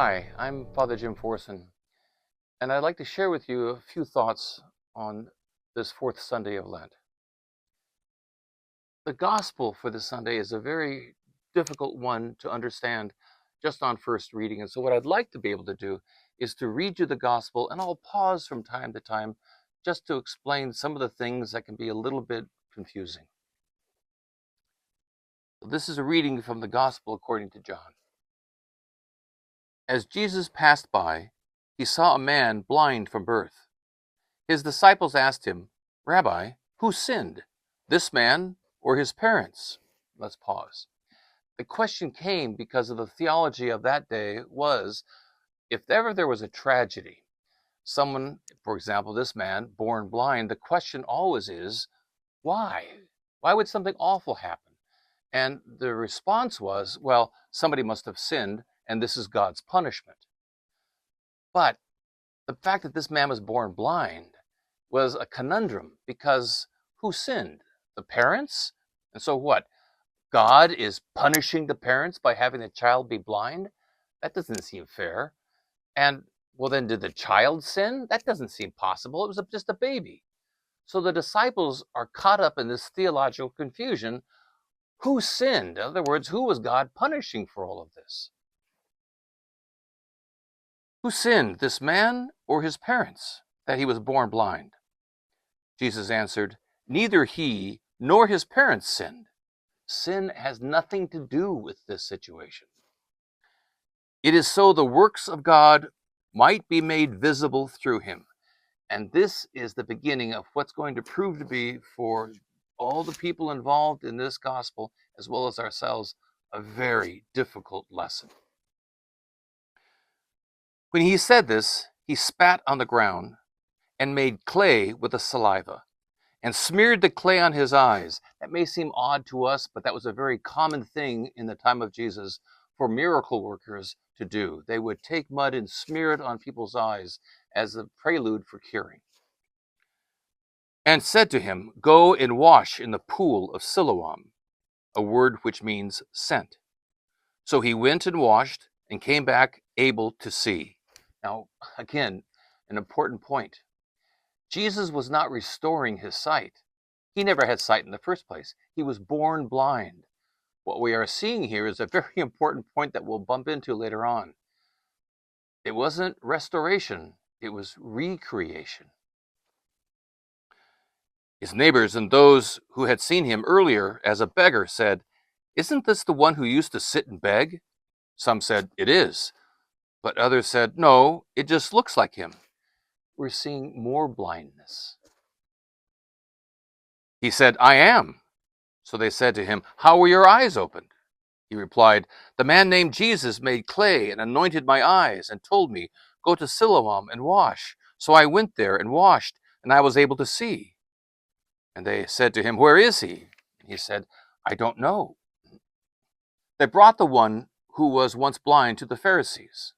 Hi, I'm Father Jim Forson, and I'd like to share with you a few thoughts on this fourth Sunday of Lent. The gospel for this Sunday is a very difficult one to understand just on first reading, and so what I'd like to be able to do is to read you the gospel, and I'll pause from time to time just to explain some of the things that can be a little bit confusing. This is a reading from the gospel according to John. As Jesus passed by, he saw a man blind from birth. His disciples asked him, "Rabbi, who sinned, this man or his parents?" Let's pause. The question came because of the theology of that day was, if ever there was a tragedy, someone, for example, this man, born blind, the question always is, why? Why would something awful happen? And the response was, well, somebody must have sinned, and this is God's punishment. But the fact that this man was born blind was a conundrum, because who sinned? The parents? And so what? God is punishing the parents by having the child be blind? That doesn't seem fair. And, well, then did the child sin? That doesn't seem possible. It was just a baby. So the disciples are caught up in this theological confusion. Who sinned? In other words, who was God punishing for all of this? Who sinned, this man or his parents, that he was born blind? Jesus answered, "Neither he nor his parents sinned." Sin has nothing to do with this situation. It is so the works of God might be made visible through him. And this is the beginning of what's going to prove to be, for all the people involved in this gospel, as well as ourselves, a very difficult lesson. When he said this, he spat on the ground and made clay with the saliva and smeared the clay on his eyes. That may seem odd to us, but that was a very common thing in the time of Jesus for miracle workers to do. They would take mud and smear it on people's eyes as a prelude for curing. And said to him, "Go and wash in the pool of Siloam," a word which means sent. So he went and washed and came back able to see. Now, again, an important point. Jesus was not restoring his sight. He never had sight in the first place. He was born blind. What we are seeing here is a very important point that we'll bump into later on. It wasn't restoration, it was recreation. His neighbors and those who had seen him earlier as a beggar said, "Isn't this the one who used to sit and beg?" Some said, "It is." But others said, "No, it just looks like him." We're seeing more blindness. He said, "I am." So they said to him, "How were your eyes opened?" He replied, "The man named Jesus made clay and anointed my eyes and told me, 'Go to Siloam and wash.' So I went there and washed, and I was able to see." And they said to him, "Where is he?" And he said, "I don't know." They brought the one who was once blind to the Pharisees.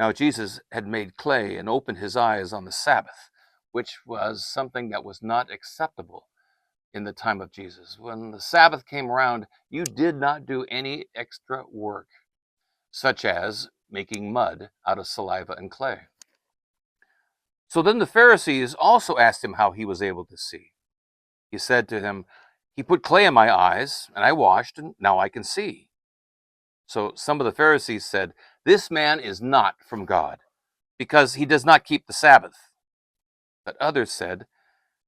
Now Jesus had made clay and opened his eyes on the Sabbath, which was something that was not acceptable in the time of Jesus. When the Sabbath came around, you did not do any extra work, such as making mud out of saliva and clay. So then the Pharisees also asked him how he was able to see. He said to them, "He put clay in my eyes, and I washed, and now I can see." So some of the Pharisees said, "This man is not from God, because he does not keep the Sabbath." But others said,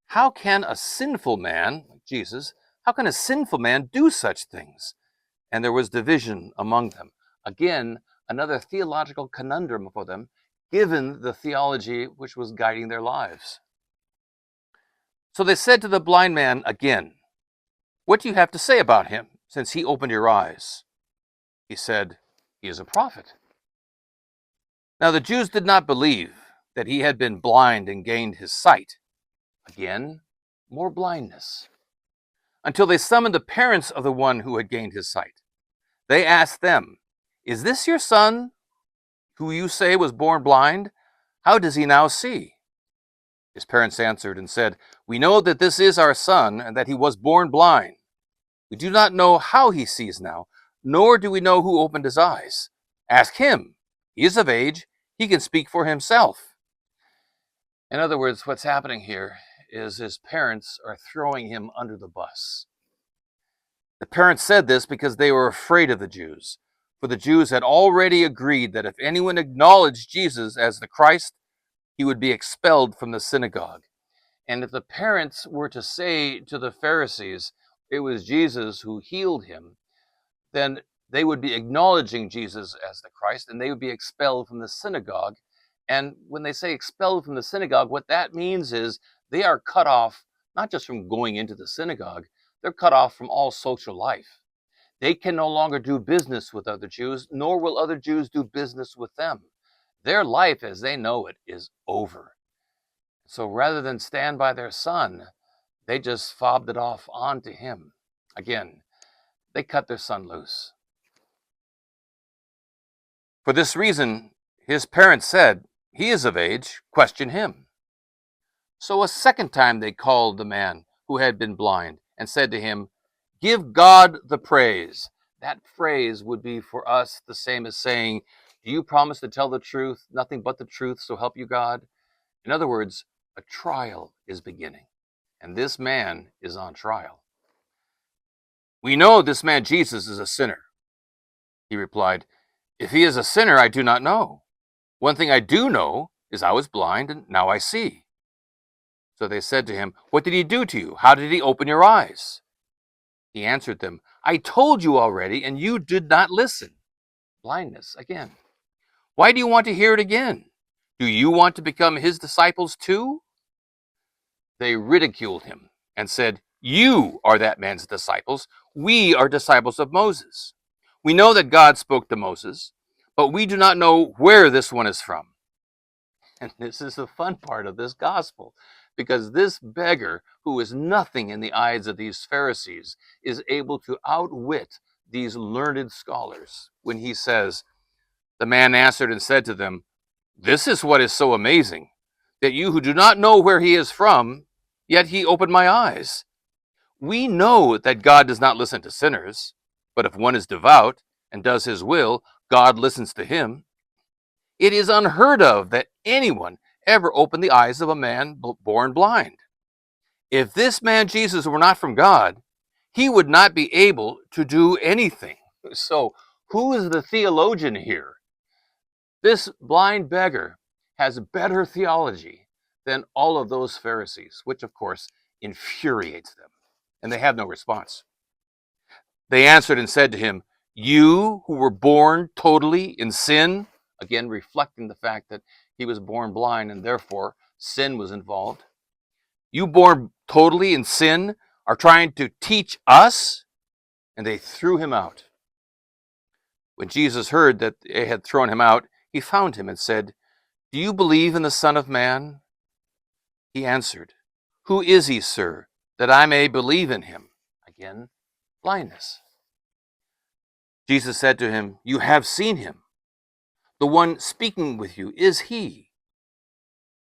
"How can a sinful man, like Jesus, how can a sinful man do such things?" And there was division among them. Again, another theological conundrum for them, given the theology which was guiding their lives. So they said to the blind man again, "What do you have to say about him, since he opened your eyes?" He said, "He is a prophet." Now the Jews did not believe that he had been blind and gained his sight. Again, more blindness. Until they summoned the parents of the one who had gained his sight. They asked them, "Is this your son, who you say was born blind? How does he now see?" His parents answered and said, "We know that this is our son, and that he was born blind. We do not know how he sees now, nor do we know who opened his eyes. Ask him, He is of age. He can speak for himself. In other words, what's happening here is his parents are throwing him under the bus. The parents said this because they were afraid of the Jews, for the Jews had already agreed that if anyone acknowledged Jesus as the Christ, he would be expelled from the synagogue. And if the parents were to say to the Pharisees it was Jesus who healed him, then they would be acknowledging Jesus as the Christ, and they would be expelled from the synagogue. And when they say expelled from the synagogue, what that means is they are cut off, not just from going into the synagogue, they're cut off from all social life. They can no longer do business with other Jews, nor will other Jews do business with them. Their life as they know it is over. So rather than stand by their son, they just fobbed it off onto him. Again, they cut their son loose. For this reason, his parents said, "He is of age, question him." So a second time they called the man who had been blind and said to him, "Give God the praise." That phrase would be for us the same as saying, "Do you promise to tell the truth, nothing but the truth, so help you God?" In other words, a trial is beginning, and this man is on trial. "We know this man Jesus is a sinner." He replied, "If he is a sinner, I do not know. One thing I do know is I was blind, and now I see." So they said to him, "What did he do to you? How did he open your eyes?" He answered them, "I told you already, and you did not listen." Blindness again. "Why do you want to hear it again? Do you want to become his disciples too?" They ridiculed him and said, "You are that man's disciples. We are disciples of Moses. We know that God spoke to Moses, but we do not know where this one is from." And this is the fun part of this gospel, because this beggar, who is nothing in the eyes of these Pharisees, is able to outwit these learned scholars when he says, "The man answered and said to them, 'This is what is so amazing, that you who do not know where he is from, yet he opened my eyes. We know that God does not listen to sinners, but if one is devout and does his will, God listens to him. It is unheard of that anyone ever opened the eyes of a man born blind. If this man Jesus were not from God, he would not be able to do anything.'" So, who is the theologian here? This blind beggar has better theology than all of those Pharisees, which of course infuriates them, and they have no response. They answered and said to him, "You who were born totally in sin," again reflecting the fact that he was born blind and therefore sin was involved. "You born totally in sin are trying to teach us?" And they threw him out. When Jesus heard that they had thrown him out, he found him and said, "Do you believe in the Son of Man?" He answered, "Who is he, sir, that I may believe in him?" Again, blindness. Jesus said to him, "You have seen him. The one speaking with you is he."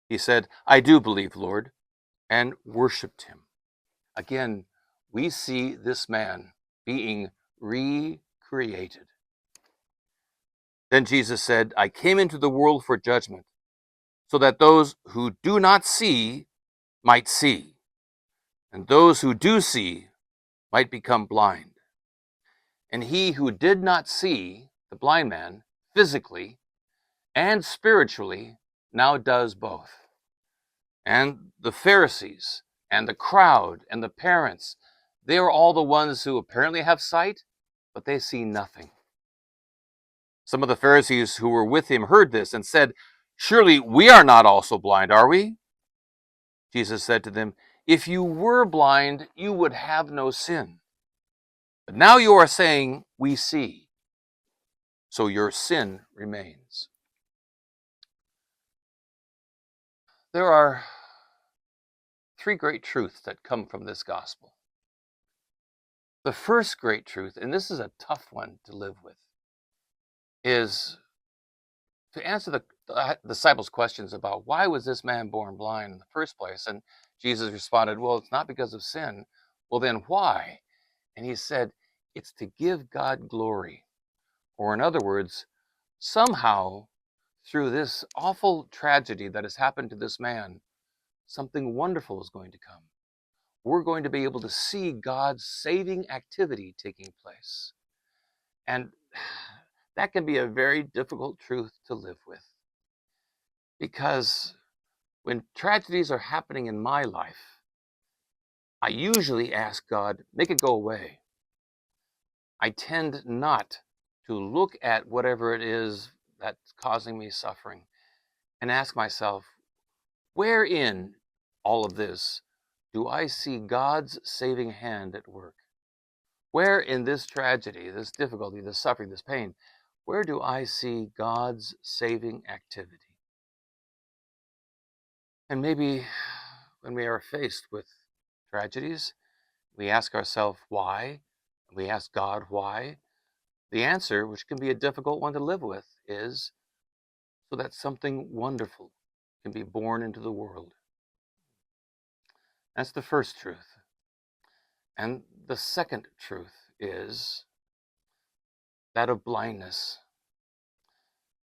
He said, "I do believe, Lord," and worshipped him. Again, we see this man being recreated. Then Jesus said, "I came into the world for judgment, so that those who do not see might see, and those who do see might become blind." And he who did not see, the blind man, physically and spiritually, now does both. And the Pharisees and the crowd and the parents, they are all the ones who apparently have sight, but they see nothing. Some of the Pharisees who were with him heard this and said, "Surely we are not also blind, are we?" Jesus said to them, "If you were blind, you would have no sin. But now you are saying, 'We see,' so your sin remains." There are three great truths that come from this gospel. The first great truth, and this is a tough one to live with, is to answer the disciples' questions about why was this man born blind in the first place. And Jesus responded, "Well, it's not because of sin." "Well, then why?" And he said, "It's to give God glory." Or in other words, somehow through this awful tragedy that has happened to this man, something wonderful is going to come. We're going to be able to see God's saving activity taking place. And that can be a very difficult truth to live with. Because when tragedies are happening in my life, I usually ask God, make it go away. I tend not to look at whatever it is that's causing me suffering and ask myself, where in all of this do I see God's saving hand at work? Where in this tragedy, this difficulty, this suffering, this pain, where do I see God's saving activity? And maybe when we are faced with tragedies, we ask ourselves why, we ask God why. The answer, which can be a difficult one to live with, is so that something wonderful can be born into the world. That's the first truth. And the second truth is that of blindness.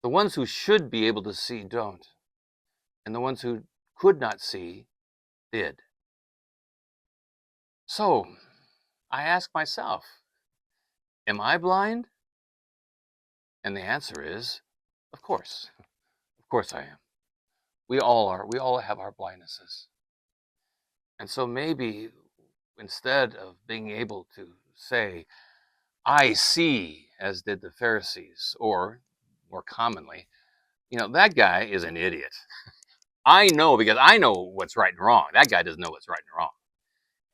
The ones who should be able to see don't, and the ones who could not see did. So I ask myself, am I blind? And the answer is, of course. Of course I am. We all are. We all have our blindnesses. And so maybe instead of being able to say, I see, as did the Pharisees, or more commonly, that guy is an idiot. I know because I know what's right and wrong. That guy doesn't know what's right and wrong.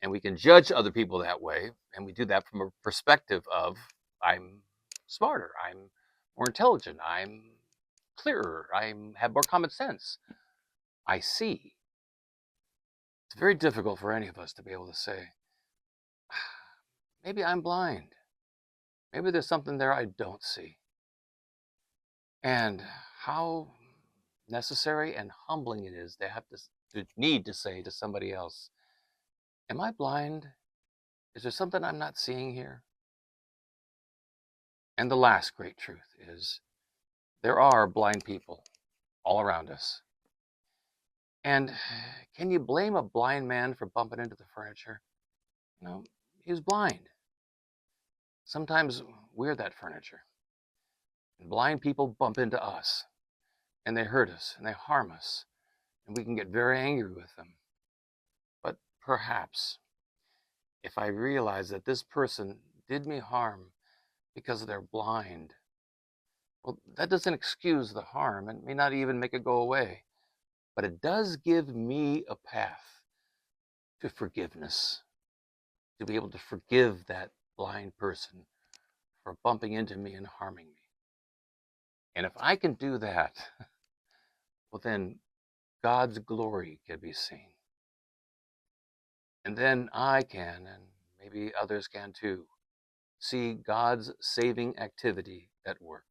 And we can judge other people that way. And we do that from a perspective of, I'm smarter, I'm more intelligent, I'm clearer, I have more common sense. I see. It's very difficult for any of us to be able to say, maybe I'm blind. Maybe there's something there I don't see. And how necessary and humbling it is to have to need to say to somebody else, am I blind? Is there something I'm not seeing here? And the last great truth is there are blind people all around us. And can you blame a blind man for bumping into the furniture? He was blind. Sometimes we're that furniture. And blind people bump into us, and they hurt us, and they harm us, and we can get very angry with them. But perhaps if I realize that this person did me harm because they're blind, well, that doesn't excuse the harm and may not even make it go away. But it does give me a path to forgiveness, to be able to forgive that blind person for bumping into me and harming me. And if I can do that, well, then God's glory can be seen. And then I can, and maybe others can too, see God's saving activity at work.